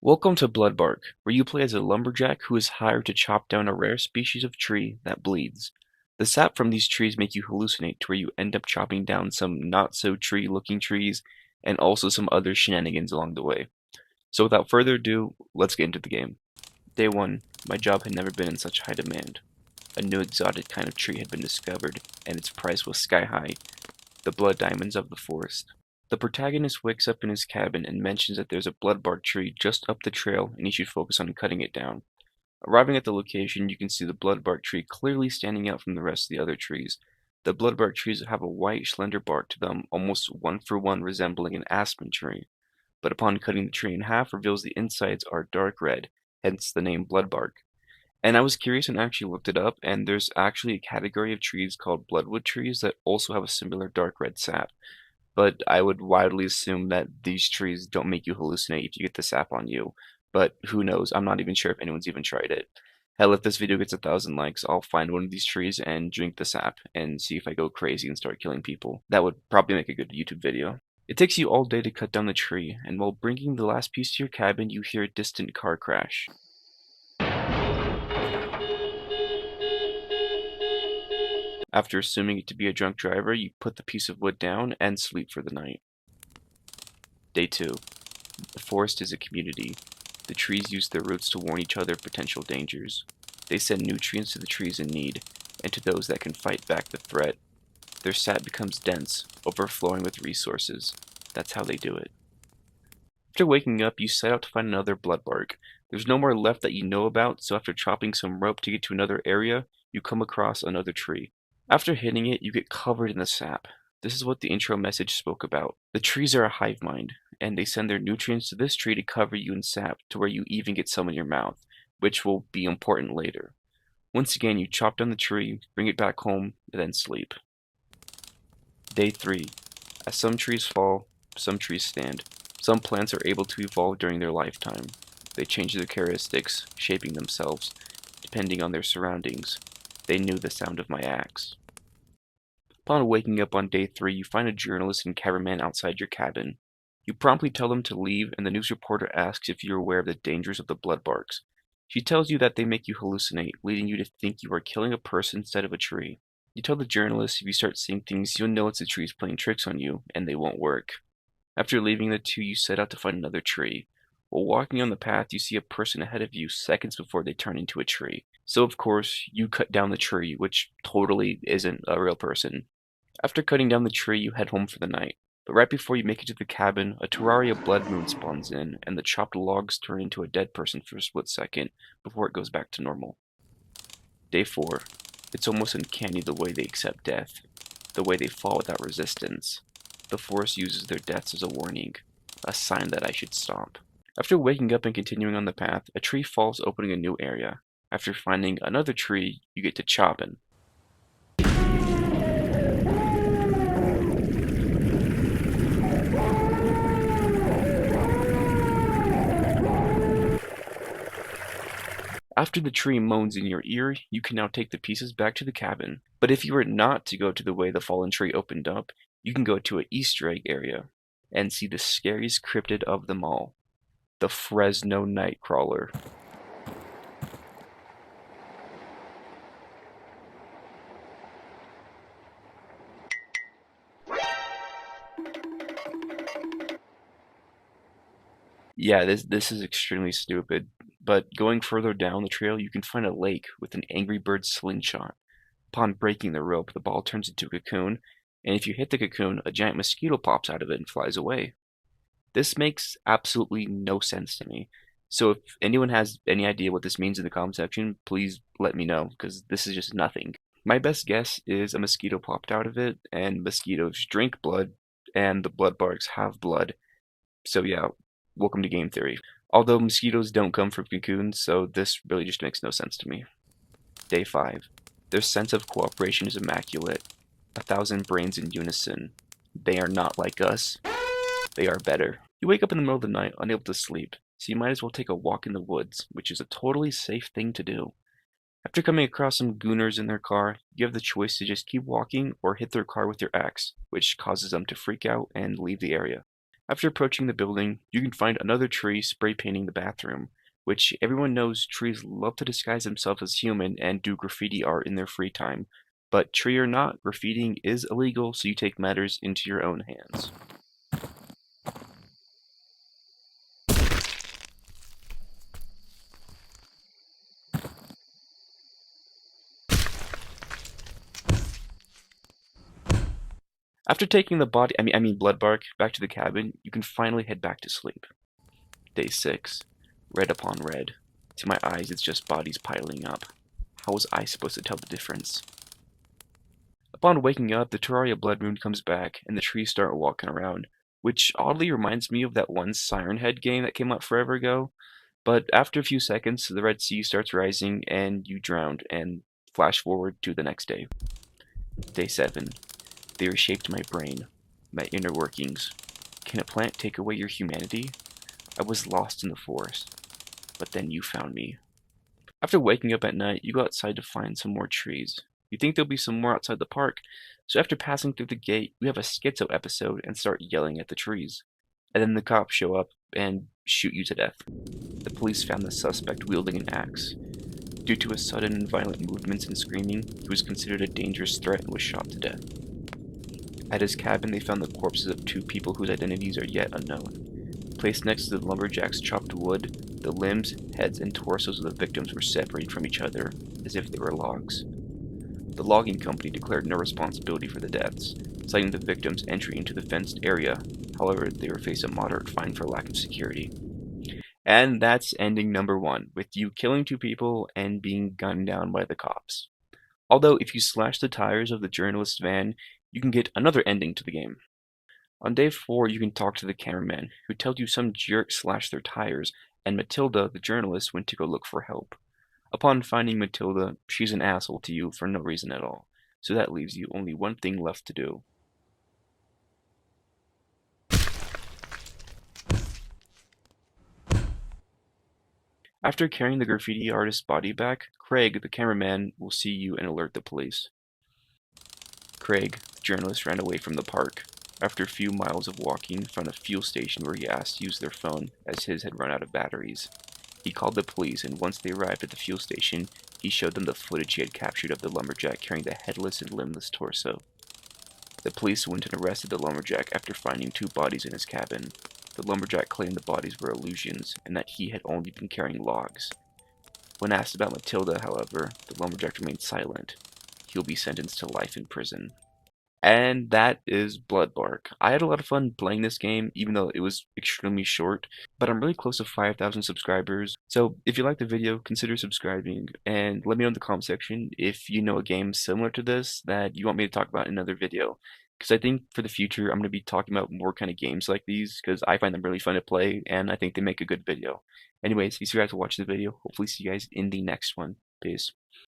Welcome to Bloodbark, where you play as a lumberjack who is hired to chop down a rare species of tree that bleeds. The sap from these trees make you hallucinate to where you end up chopping down some not-so-tree-looking trees and also some other shenanigans along the way. So without further ado, let's get into the game. Day 1. My job had never been in such high demand. A new exotic kind of tree had been discovered, and its price was sky-high, the blood diamonds of the forest. The protagonist wakes up in his cabin and mentions that there's a bloodbark tree just up the trail and he should focus on cutting it down. Arriving at the location, you can see the bloodbark tree clearly standing out from the rest of the other trees. The bloodbark trees have a white, slender bark to them, almost one for one resembling an aspen tree, but upon cutting the tree in half reveals the insides are dark red, hence the name bloodbark. And I was curious and actually looked it up, and there's actually a category of trees called bloodwood trees that also have a similar dark red sap, but I would widely assume that these trees don't make you hallucinate if you get the sap on you. But who knows? I'm not even sure if anyone's even tried it. Hell, if this video gets 1,000 likes, I'll find one of these trees and drink the sap and see if I go crazy and start killing people. That would probably make a good YouTube video. It takes you all day to cut down the tree, and while bringing the last piece to your cabin, you hear a distant car crash. After assuming it to be a drunk driver, you put the piece of wood down and sleep for the night. Day 2. The forest is a community. The trees use their roots to warn each other of potential dangers. They send nutrients to the trees in need, and to those that can fight back the threat. Their sap becomes dense, overflowing with resources. That's how they do it. After waking up, you set out to find another bloodbark. There's no more left that you know about, so after chopping some rope to get to another area, you come across another tree. After hitting it, you get covered in the sap. This is what the intro message spoke about. The trees are a hive mind, and they send their nutrients to this tree to cover you in sap, to where you even get some in your mouth, which will be important later. Once again, you chop down the tree, bring it back home, and then sleep. Day 3. As some trees fall, some trees stand. Some plants are able to evolve during their lifetime. They change their characteristics, shaping themselves, depending on their surroundings. They knew the sound of my axe. Upon waking up on day 3, you find a journalist and cameraman outside your cabin. You promptly tell them to leave, and the news reporter asks if you're aware of the dangers of the bloodbarks. She tells you that they make you hallucinate, leading you to think you are killing a person instead of a tree. You tell the journalist if you start seeing things, you'll know it's the trees playing tricks on you, and they won't work. After leaving the two, you set out to find another tree. While walking on the path, you see a person ahead of you seconds before they turn into a tree. So of course, you cut down the tree, which totally isn't a real person. After cutting down the tree, you head home for the night. But right before you make it to the cabin, a Terraria blood moon spawns in, and the chopped logs turn into a dead person for a split second before it goes back to normal. Day 4. It's almost uncanny the way they accept death, the way they fall without resistance. The forest uses their deaths as a warning, a sign that I should stop. After waking up and continuing on the path, a tree falls, opening a new area. After finding another tree, you get to chopping. After the tree moans in your ear, you can now take the pieces back to the cabin. But if you were not to go to the way the fallen tree opened up, you can go to an Easter egg area and see the scariest cryptid of them all, the Fresno Nightcrawler. Yeah, this is extremely stupid, but going further down the trail, you can find a lake with an Angry Bird slingshot. Upon breaking the rope, the ball turns into a cocoon, and if you hit the cocoon, a giant mosquito pops out of it and flies away. This makes absolutely no sense to me. So if anyone has any idea what this means in the comment section, please let me know, because this is just nothing. My best guess is a mosquito popped out of it, and mosquitoes drink blood, and the bloodbarks have blood. So yeah, welcome to game theory. Although mosquitoes don't come from cocoons, so this really just makes no sense to me. Day 5. Their sense of cooperation is immaculate. 1,000 brains in unison. They are not like us. They are better. You wake up in the middle of the night, unable to sleep, so you might as well take a walk in the woods, which is a totally safe thing to do. After coming across some gooners in their car, you have the choice to just keep walking or hit their car with your axe, which causes them to freak out and leave the area. After approaching the building, you can find another tree spray painting the bathroom, which everyone knows trees love to disguise themselves as human and do graffiti art in their free time. But tree or not, graffitiing is illegal, so you take matters into your own hands. After taking the body, Bloodbark, back to the cabin, you can finally head back to sleep. Day 6. Red upon red. To my eyes, it's just bodies piling up. How was I supposed to tell the difference? Upon waking up, the Terraria blood moon comes back, and the trees start walking around, which oddly reminds me of that one Siren Head game that came out forever ago. But after a few seconds, the Red Sea starts rising, and you drowned, and flash forward to the next day. Day 7. They reshaped my brain, my inner workings. Can a plant take away your humanity? I was lost in the forest, but then you found me. After waking up at night, you go outside to find some more trees. You think there'll be some more outside the park, so after passing through the gate, we have a schizo episode and start yelling at the trees. And then the cops show up and shoot you to death. The police found the suspect wielding an axe. Due to his sudden and violent movements and screaming, he was considered a dangerous threat and was shot to death. At his cabin, they found the corpses of 2 people whose identities are yet unknown. Placed next to the lumberjack's chopped wood, the limbs, heads, and torsos of the victims were separated from each other, as if they were logs. The logging company declared no responsibility for the deaths, citing the victims' entry into the fenced area. However, they were faced a moderate fine for lack of security. And that's ending number 1, with you killing 2 people and being gunned down by the cops. Although, if you slash the tires of the journalist's van, you can get another ending to the game. On day 4, you can talk to the cameraman, who tells you some jerk slashed their tires, and Matilda, the journalist, went to go look for help. Upon finding Matilda, she's an asshole to you for no reason at all, so that leaves you only one thing left to do. After carrying the graffiti artist's body back, Craig, the cameraman, will see you and alert the police. Craig, the journalist, ran away from the park. After a few miles of walking, found a fuel station where he asked to use their phone, as his had run out of batteries. He called the police, and once they arrived at the fuel station, he showed them the footage he had captured of the lumberjack carrying the headless and limbless torso. The police went and arrested the lumberjack after finding 2 bodies in his cabin. The lumberjack claimed the bodies were illusions, and that he had only been carrying logs. When asked about Matilda, however, the lumberjack remained silent. He'll be sentenced to life in prison. And that is Bloodbark. I had a lot of fun playing this game, even though it was extremely short, but I'm really close to 5,000 subscribers. So if you liked the video, consider subscribing, and let me know in the comment section if you know a game similar to this that you want me to talk about in another video. Because I think for the future, I'm going to be talking about more kind of games like these, because I find them really fun to play, and I think they make a good video. Anyways, if you guys will watch the video, hopefully see you guys in the next one. Peace.